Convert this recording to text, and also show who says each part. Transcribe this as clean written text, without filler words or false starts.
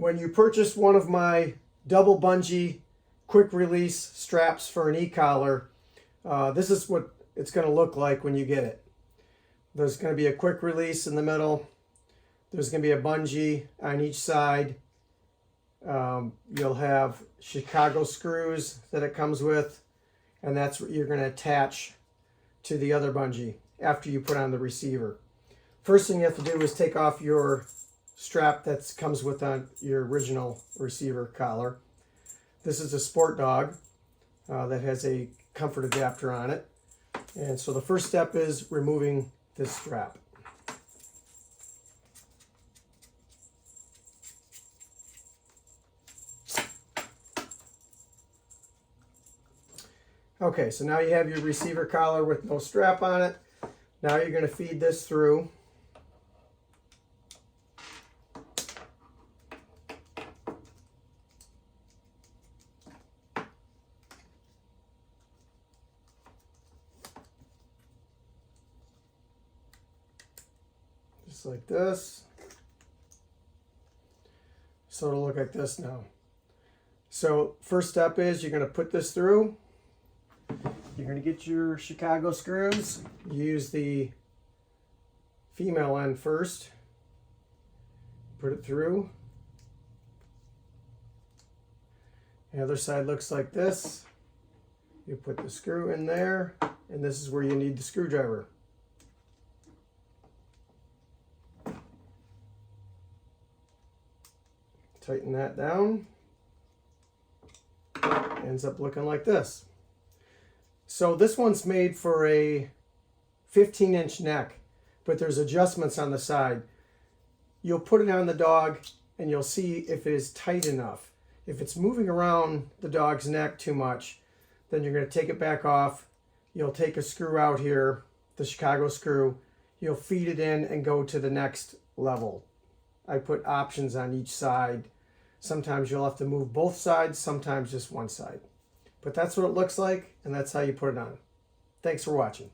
Speaker 1: When you purchase one of my double bungee quick release straps for an e-collar, this is what it's going to look like when you get it. There's going to be a quick release in the middle. There's going to be a bungee on each side. You'll have Chicago screws that it comes with, and that's what you're going to attach to the other bungee after you put on the receiver. First thing you have to do is take off your strap that comes with your original receiver collar. This is a Sport Dog that has a comfort adapter on it. And so the first step is removing this strap. Okay, so now you have your receiver collar with no strap on it. Now you're going to feed this through. Just like this. So it'll look like this now. So first step is you're going to put this through. You're going to get your Chicago screws. Use the female end first. Put it through. The other side looks like this. You put the screw in there, and this is where you need the screwdriver. Tighten that down. Ends up looking like this. So this one's made for a 15-inch neck, but there's adjustments on the side. You'll put it on the dog and you'll see if it is tight enough. If it's moving around the dog's neck too much, then you're going to take it back off. You'll take a screw out here, the Chicago screw. You'll feed it in and go to the next level. I put options on each side. Sometimes you'll have to move both sides, sometimes just one side. But that's what it looks like, and that's how you put it on. Thanks for watching.